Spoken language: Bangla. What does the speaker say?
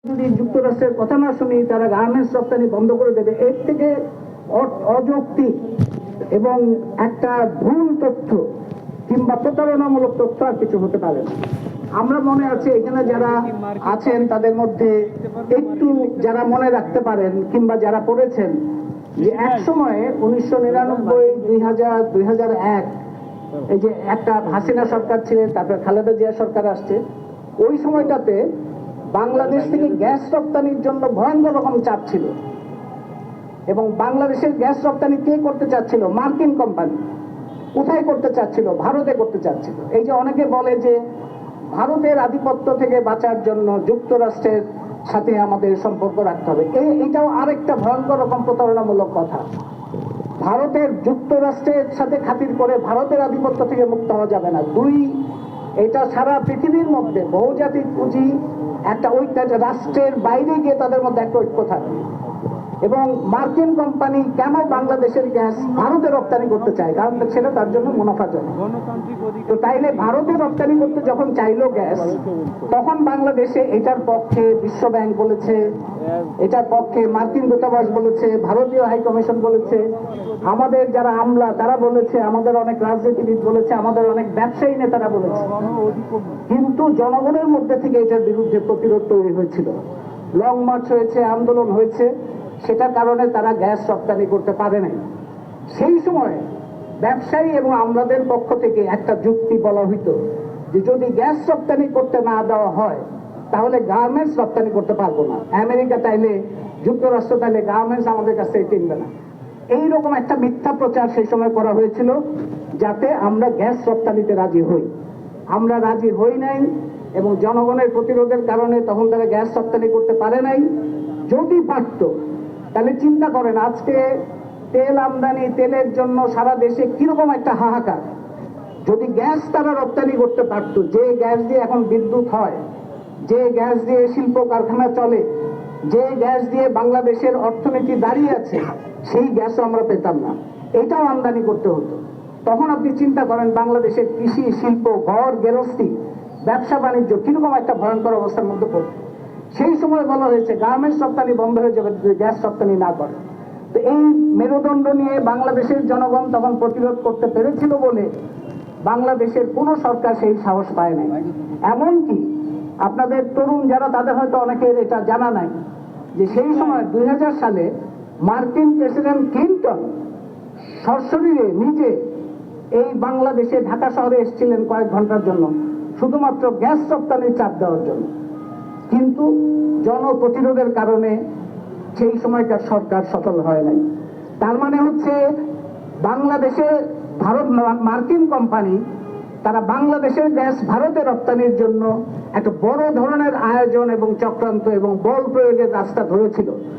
যদি যুক্তরাষ্ট্রের কথা না শুনি তারা গার্মেন্টস রপ্তানি বন্ধ করে দেবে, এর থেকে অযৌক্তিক এবং একটা ভুল তথ্য কিংবা প্রতারণামূলক তথ্য আর কিছু হতে পারে না। আমরা মনে আছে এখানে যারা আছেন তাদের মধ্যে একটু যারা মনে রাখতে পারেন কিংবা যারা পড়েছেন যে এক সময়ে 1999, 2000, 2001 এই যে একটা হাসিনা সরকার ছিলেন, তারপর খালেদা জিয়া সরকার আসছে, ওই সময়টাতে বাংলাদেশ থেকে গ্যাস রপ্তানির জন্য ভয়ঙ্কর রকম চাপ ছিল এবং বাংলাদেশের গ্যাস রপ্তানি কে করতে চাচ্ছিল? মার্কিন কোম্পানি। কোথায় করতে চাচ্ছিল? ভারতে করতে চাচ্ছিল। এই যে অনেকে বলে যে ভারতের আধিপত্য থেকে বাঁচার জন্য যুক্তরাষ্ট্রের সাথে আমাদের সম্পর্ক রাখতে হবে, এটাও আরেকটা ভয়ঙ্কর রকম প্রতারণামূলক কথা। ভারতের যুক্তরাষ্ট্রের সাথে খাতির করে ভারতের আধিপত্য থেকে মুক্ত হওয়া যাবে না। এটা সারা পৃথিবীর মধ্যে বহুজাতিক পুঁজি একটা ঐক্য, রাষ্ট্রের বাইরে গিয়ে তাদের মধ্যে একটা ঐক্য থাকে। এবং মার্কিন কোম্পানি কেন বাংলাদেশের গ্যাস ভারতে রপ্তানি করতে চায়? কারণ ছিল তার জন্য মুনাফাজনক। তো তাইলে ভারতে রপ্তানি করতে যখন চাইলো গ্যাস, তখন বাংলাদেশে এটার পক্ষে বিশ্ব ব্যাংক বলেছে, এটার পক্ষে মার্কিন দূতাবাস বলেছে, ভারতীয় হাই কমিশন বলেছে, আমাদের যারা আমলা তারা বলেছে, আমাদের অনেক রাজনীতিবিদ বলেছে, আমাদের অনেক ব্যবসায়ী নেতারা বলেছে। কিন্তু জনগণের মধ্যে থেকে এটার বিরুদ্ধে প্রতিরোধ তৈরি হয়েছিল, লং মার্চ হয়েছে, আন্দোলন হয়েছে, সেটার কারণে তারা গ্যাস রপ্তানি করতে পারে নাই। সেই সময় ব্যবসায়ী এবং আমলাদের পক্ষ থেকে একটা যুক্তি বলা হইতো যে যদি গ্যাস রপ্তানি করতে না দেওয়া হয় তাহলে গার্মেন্টস রপ্তানি করতে পারবো না। আমেরিকা তাইলে, যুক্তরাষ্ট্র তাইলে গার্মেন্টস আমাদের কাছ থেকে কিনবে না। এইরকম একটা মিথ্যা প্রচার সেই সময় করা হয়েছিল যাতে আমরা গ্যাস রপ্তানিতে রাজি হই। আমরা রাজি হই নাই এবং জনগণের প্রতিরোধের কারণে তখন তারা গ্যাস রপ্তানি করতে পারে নাই। যদি পারত তাহলে চিন্তা করেন, আজকে তেল আমদানি, তেলের জন্য সারা দেশে কিরকম একটা হাহাকার। যদি গ্যাস তারা রপ্তানি করতে পারত, যে গ্যাস দিয়ে এখন বিদ্যুৎ হয়, যে গ্যাস দিয়ে শিল্প কারখানা চলে, যে গ্যাস দিয়ে বাংলাদেশের অর্থনীতি দাঁড়িয়ে আছে, সেই গ্যাসও আমরা পেতাম না, এটাও আমদানি করতে হতো। তখন আপনি চিন্তা করেন বাংলাদেশের কৃষি, শিল্প, ঘর গেরস্তি, ব্যবসা বাণিজ্য কিরকম একটা ভয়ঙ্কর অবস্থার মধ্যে পড়ত। সেই সময় বলা হয়েছে গার্মেন্টস রপ্তানি বন্ধ হয়ে যাবে যদি গ্যাস রপ্তানি না করে। তো এই মেরুদণ্ড নিয়ে বাংলাদেশের জনগণ তখন প্রতিরোধ করতে পেরেছিল বলে বাংলাদেশের কোনো সরকার সেই সাহস পায় নাই। এমনকি আপনাদের তরুণ যারা, তাদের হয়তো অনেকের এটা জানা নাই যে সেই সময় 2000 সালে মার্কিন প্রেসিডেন্ট ক্লিন্টন সশরীরে নিজে এই বাংলাদেশে ঢাকা শহরে এসেছিলেন কয়েক ঘন্টার জন্য, শুধুমাত্র গ্যাস রপ্তানির চাপ দেওয়ার জন্য। কিন্তু জনপ্রতিরোধের কারণে সেই সময়কার সরকার সফল হয় নাই। তার মানে হচ্ছে বাংলাদেশে মার্কিন কোম্পানি তারা বাংলাদেশের গ্যাস ভারতে রপ্তানির জন্য একটা বড় ধরনের আয়োজন এবং চক্রান্ত এবং বল প্রয়োগের রাস্তা ধরেছিল।